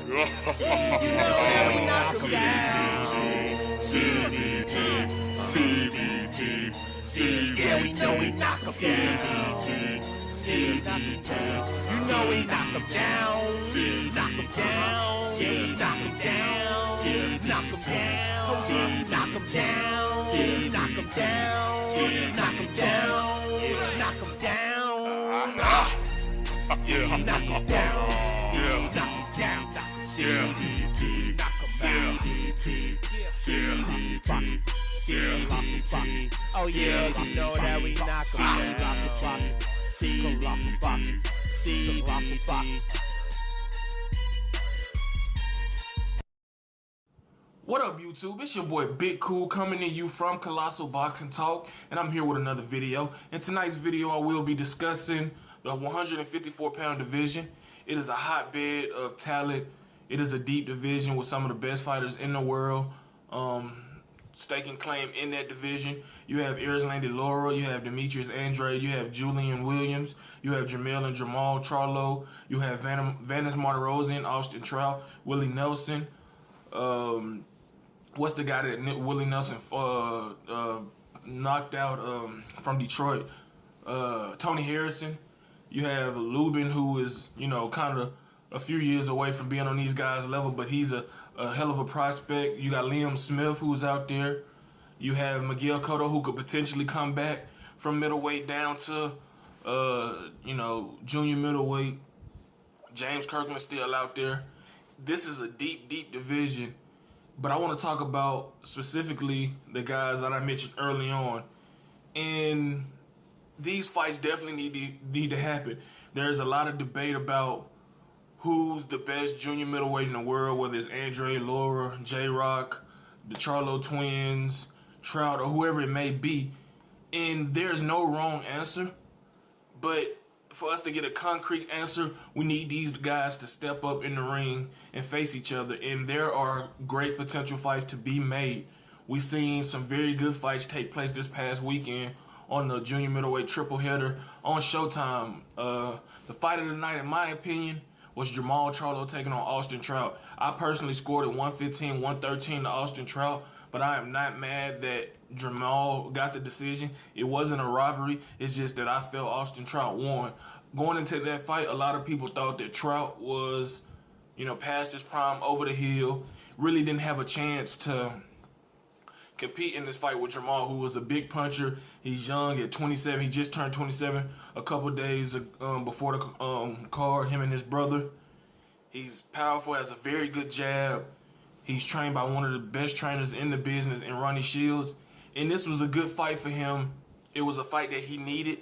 You know that we knock 'em down. CBT, CBT, CBT. Yeah, we know we knock 'em down. CBT, you know we knock 'em down. Knock 'em down. Knock 'em down. Knock 'em down. Knock 'em down. Knock 'em down. Knock 'em down. Knock 'em down. Yeah, knock 'em down. Yeah, knock 'em down. CBT, knock 'em down. CBT, CBT. Oh yeah, you know that we knock 'em down. CBT, CBT. What up, YouTube? It's your boy Big Cool coming to you from Colossal Boxing Talk, and I'm here with another video. In tonight's video, I will be discussing the 154-pound division. It is a hotbed of talent. It is a deep division with some of the best fighters in the world staking claim in that division. You have Erislandy Lara, you have Demetrius Andrade, you have Julian Williams, you have Jamel and Jamal Charlo, you have Vanes Martirosyan, Austin Trout, Willie Nelson. What's the guy that Willie Nelson knocked out from Detroit? Tony Harrison. You have Lubin, who is, you know, kind of a few years away from being on these guys' level, but he's a hell of a prospect. You got Liam Smith, who's out there. You have Miguel Cotto, who could potentially come back from middleweight down to, you know, junior middleweight. James Kirkland's still out there. This is a deep, deep division. But I want to talk about specifically the guys that I mentioned early on. And these fights definitely need to happen. There's a lot of debate about who's the best junior middleweight in the world, whether it's Andre, Lara, J-Rock, the Charlo twins, Trout, or whoever it may be. And there's no wrong answer. But for us to get a concrete answer, we need these guys to step up in the ring and face each other. And there are great potential fights to be made. We've seen some very good fights take place this past weekend on the junior middleweight triple header on Showtime. The fight of the night, in my opinion, was Jamal Charlo taking on Austin Trout. I personally scored at 115-113 to Austin Trout, but I am not mad that Jamal got the decision. It wasn't a robbery. It's just that I felt Austin Trout won. Going into that fight, a lot of people thought that Trout was, you know, past his prime, over the hill, really didn't have a chance to compete in this fight with Jamal, who was a big puncher. He's young at 27. He just turned 27 a couple days before the card, him and his brother. He's powerful, has a very good jab. He's trained by one of the best trainers in the business, in Ronnie Shields. And this was a good fight for him. It was a fight that he needed.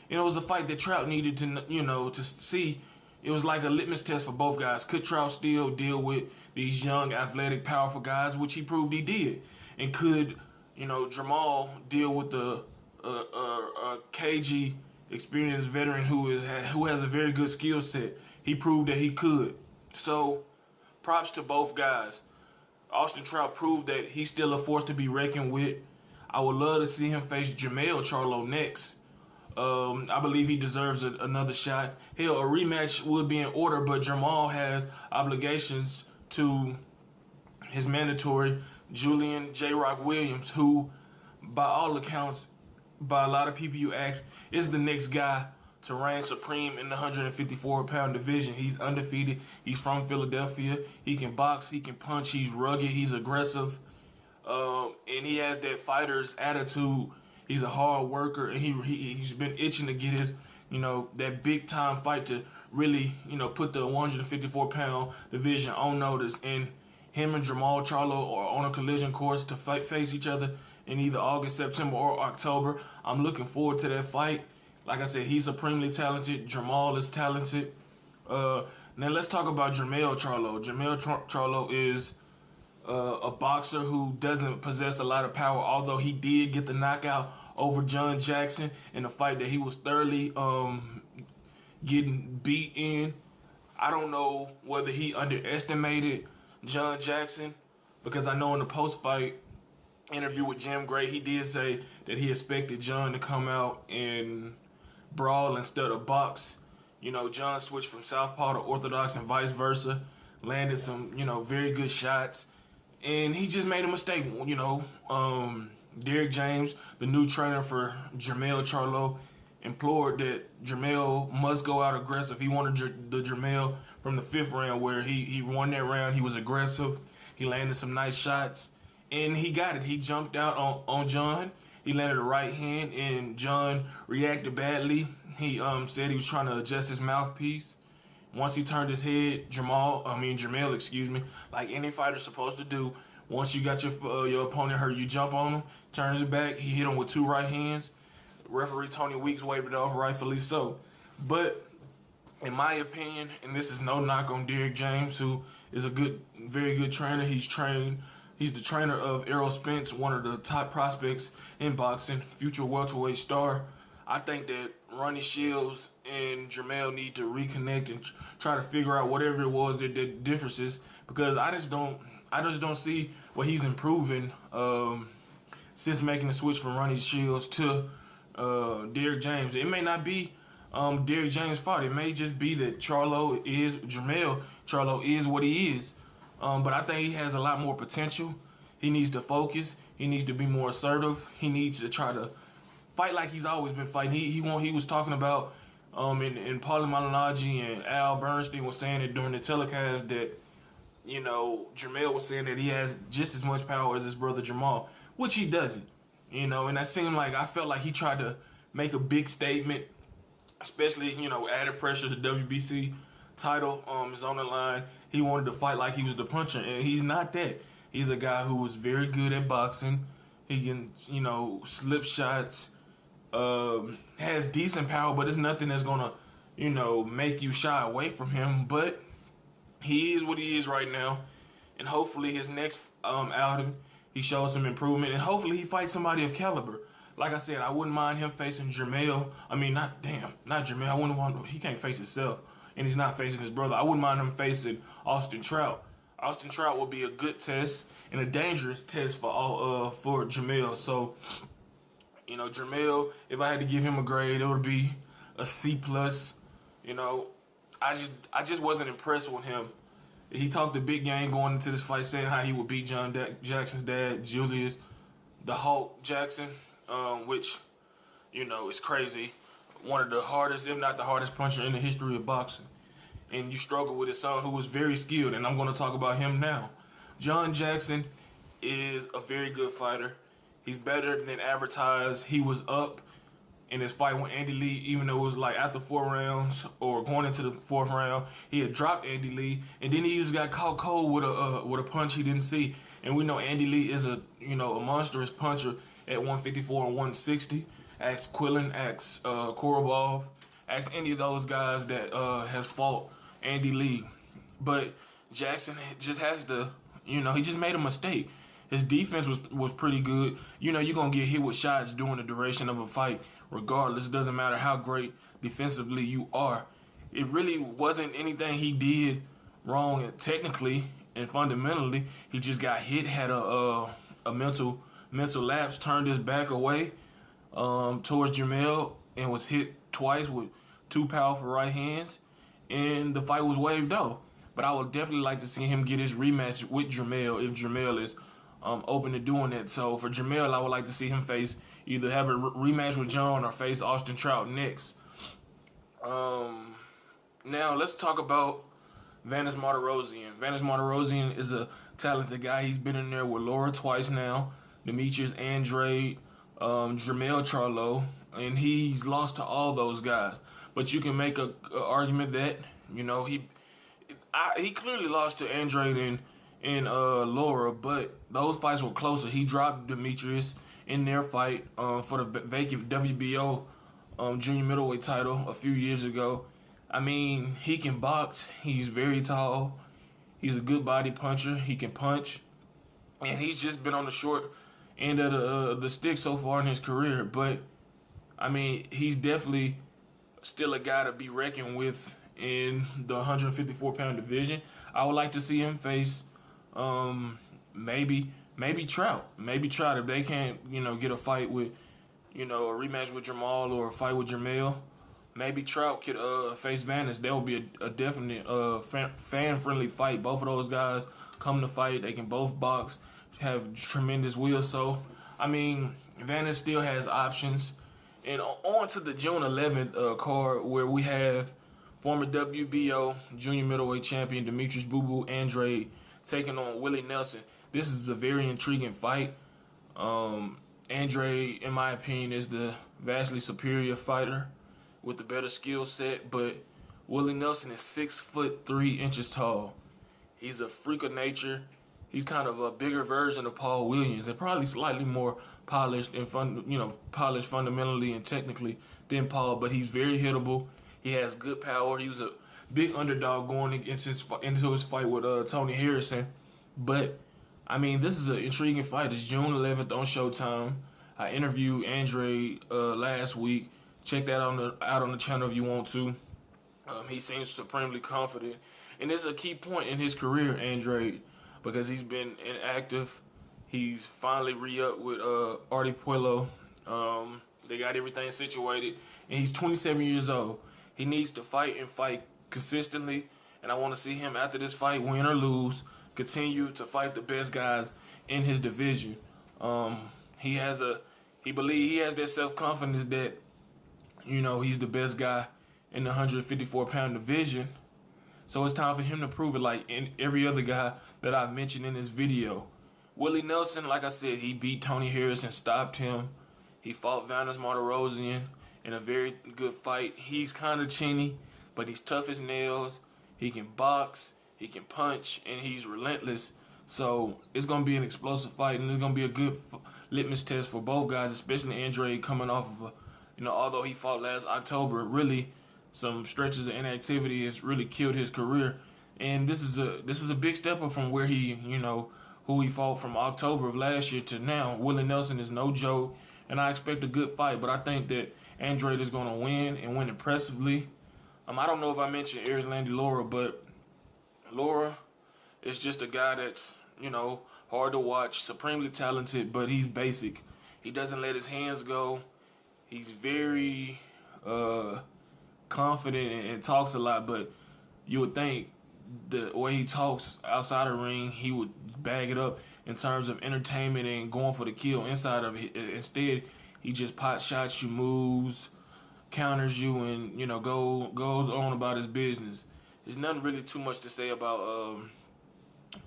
And it was a fight that Trout needed to, you know, to see. It was like a litmus test for both guys. Could Trout still deal with these young, athletic, powerful guys, which he proved he did? And could, you know, Jamal deal with the cagey, experienced veteran who has a very good skill set? He proved that he could. So, props to both guys. Austin Trout proved that he's still a force to be reckoned with. I would love to see him face Jamel Charlo next. I believe he deserves another shot. Hell, a rematch would be in order, but Jamal has obligations to his mandatory Julian J-Rock Williams, who, by all accounts, by a lot of people you ask, is the next guy to reign supreme in the 154-pound division. He's undefeated. He's from Philadelphia. He can box. He can punch. He's rugged. He's aggressive. And he has that fighter's attitude. He's a hard worker, and he's been itching to get his, you know, that big-time fight to really, you know, put the 154-pound division on notice. And him and Jamal Charlo are on a collision course to face each other in either August, September, or October. I'm looking forward to that fight. Like I said, he's supremely talented. Jamal is talented. Now let's talk about Jamel Charlo. Jamel Charlo is a boxer who doesn't possess a lot of power, although he did get the knockout over John Jackson in a fight that he was thoroughly getting beat in. I don't know whether he underestimated John Jackson, because I know in the post-fight interview with Jim Gray, he did say that he expected John to come out and brawl instead of box. You know, John switched from southpaw to orthodox and vice versa. landed some, very good shots. And he just made a mistake, Derek James, the new trainer for Jermell Charlo, implored that Jermell must go out aggressive. He wanted the Jermell from the 5th round where he won that round. He was aggressive. He landed some nice shots. And he got it. He jumped out on John. He landed a right hand, and John reacted badly. He said he was trying to adjust his mouthpiece. Once he turned his head, Jermell, like any fighter's supposed to do, once you got your opponent hurt, you jump on him, turns his back, he hit him with 2 right hands. Referee Tony Weeks waved it off, rightfully so. But in my opinion, and this is no knock on Derek James, who is a very good trainer. He's the trainer of Errol Spence, one of the top prospects in boxing, future welterweight star. I think that Ronnie Shields and Jermell need to reconnect and try to figure out whatever it was their differences, because I just don't see what he's improving since making the switch from Ronnie Shields to Derek James. It may not be Derek James' fault. It may just be that Jermell Charlo is what he is. But I think he has a lot more potential. He needs to focus. He needs to be more assertive. He needs to try to fight like he's always been fighting. He was talking about in Paulie Malignaggi, and Al Bernstein was saying it during the telecast that, Jermell was saying that he has just as much power as his brother Jamal, which he doesn't. And that seemed like, I felt like he tried to make a big statement, especially, added pressure to WBC title is on the line. He wanted to fight like he was the puncher, and he's not that. He's a guy who was very good at boxing. He can, slip shots, has decent power, but it's nothing that's gonna, make you shy away from him. But he is what he is right now, and hopefully his next outing, he shows some improvement, and hopefully he fights somebody of caliber. Like I said, I wouldn't mind him facing Jermell. not Jermell. I wouldn't want. He can't face himself, and he's not facing his brother. I wouldn't mind him facing Austin Trout. Austin Trout will be a good test and a dangerous test for Jermell. So, Jermell, if I had to give him a grade, it would be a C+. I just wasn't impressed with him. He talked a big game going into this fight, saying how he would beat John Jackson's dad, Julius the Hulk Jackson, which, is crazy. One of the hardest, if not the hardest puncher in the history of boxing. And you struggle with his son, who was very skilled, and I'm going to talk about him now. John Jackson is a very good fighter. He's better than advertised. He was up in his fight with Andy Lee, even though it was like after 4 rounds or going into the 4th round. He had dropped Andy Lee, and then he just got caught cold with a punch he didn't see. And we know Andy Lee is a monstrous puncher at 154 and 160. Ask Quillen, ask Korobov, ask any of those guys that has fought Andy Lee. But Jackson just has to, he just made a mistake. His defense was pretty good. You're going to get hit with shots during the duration of a fight, regardless. It doesn't matter how great defensively you are. It really wasn't anything he did wrong technically and fundamentally. He just got hit, had a mental lapse, turned his back away towards Jermell, and was hit twice with 2 powerful right hands, and the fight was waved off. But I would definitely like to see him get his rematch with Jermell if Jermell is open to doing that. So for Jermell, I would like to see him either have a rematch with John or face Austin Trout next. Now let's talk about Vanes Martirosyan. Vanes Martirosyan is a talented guy. He's been in there with Laura twice now, Demetrius Andrade, Jermell Charlo, and he's lost to all those guys. But you can make a argument that he clearly lost to Andrade and Laura, but those fights were closer. He dropped Demetrius in their fight for the vacant WBO junior middleweight title a few years ago. He can box. He's very tall. He's a good body puncher. He can punch, and he's just been on the short end of the stick so far in his career. But he's definitely still a guy to be reckoned with in the 154-pound division. I would like to see him face maybe Trout. Maybe Trout, if they can't, get a fight with, a rematch with Jamal or a fight with Jermell. maybe Trout could face Vaness. That would be a definite fan-friendly fight. Both of those guys come to fight. They can both box, have tremendous will. So, I mean, Vaness still has options. And on to the June 11th card where we have former WBO junior middleweight champion Demetrius Boo Boo Andrade taking on Willie Nelson. This is a very intriguing fight. Andrade, in my opinion, is the vastly superior fighter with the better skill set, but Willie Nelson is 6'3" tall. He's a freak of nature. He's kind of a bigger version of Paul Williams, and probably slightly more polished and polished fundamentally and technically than Paul. But he's very hittable. He has good power. He was a big underdog going into his fight with Tony Harrison. But I mean, this is an intriguing fight. It's June 11th on Showtime. I interviewed Andrade last week. Check that out on the channel if you want to. He seems supremely confident, and it's a key point in his career, Andrade, because he's been inactive. He's finally re-upped with Artie Puello. They got everything situated, and he's 27 years old. He needs to fight and fight consistently, and I want to see him after this fight, win or lose, continue to fight the best guys in his division. He has that self-confidence that, he's the best guy in the 154-pound division. So it's time for him to prove it like in every other guy that I've mentioned in this video. Willie Nelson, like I said, he beat Tony Harrison, stopped him. He fought Vaness Martirosyan in a very good fight. He's kind of chinny, but he's tough as nails. He can box, he can punch, and he's relentless. So it's going to be an explosive fight, and it's going to be a good litmus test for both guys, especially Andrade coming off of although he fought last October, really some stretches of inactivity has really killed his career. And this is a big step up from where he, who he fought from October of last year to now. Willie Nelson is no joke, and I expect a good fight, but I think that Andrade is going to win and win impressively. I don't know if I mentioned Erislandy Lara, but Lara is just a guy that's, hard to watch, supremely talented, but he's basic. He doesn't let his hands go. He's very confident and talks a lot, but you would think the way he talks outside of the ring, he would bag it up in terms of entertainment and going for the kill inside of it. Instead, he just pot shots you, moves, counters you, and goes on about his business. There's nothing really too much to say about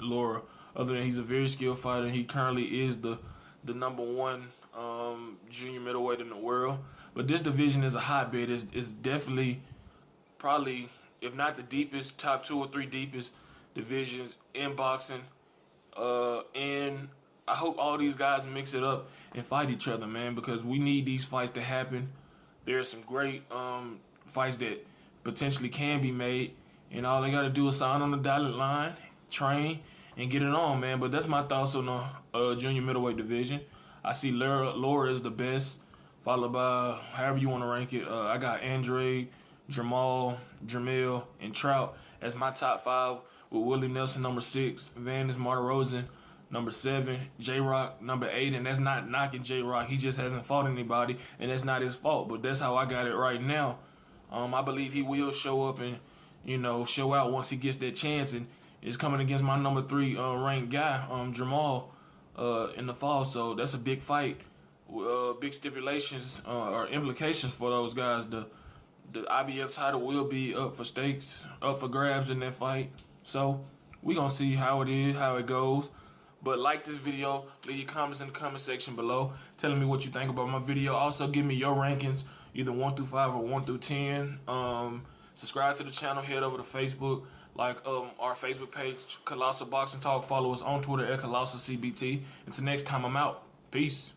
Lara, other than he's a very skilled fighter. He currently is the number one junior middleweight in the world. But this division is a hotbed. It's definitely probably, if not the deepest, top 2 or 3 deepest divisions in boxing. And I hope all these guys mix it up and fight each other, man, because we need these fights to happen. There are some great fights that potentially can be made, and all they got to do is sign on the dotted line, train, and get it on, man. But that's my thoughts on the junior middleweight division. I see Lara as the best, followed by however you want to rank it. I got Andrade, Jamal, Jamil, and Trout as my top 5, with Willie Nelson number 6, Vaness Martirosyan number 7, J-Rock number 8, and that's not knocking J-Rock. He just hasn't fought anybody, and that's not his fault, but that's how I got it right now. I believe he will show up and, show out once he gets that chance, and is coming against my number 3 ranked guy, Jamal, in the fall. So that's a big fight, big stipulations or implications for those guys. The IBF title will be up for grabs in that fight. So we're going to see how it goes. But like this video, leave your comments in the comment section below, telling me what you think about my video. Also, give me your rankings, either 1 through 5 or 1 through 10. Subscribe to the channel, head over to Facebook, like our Facebook page, Colossal Boxing Talk. Follow us on Twitter at Colossal CBT. Until next time, I'm out. Peace.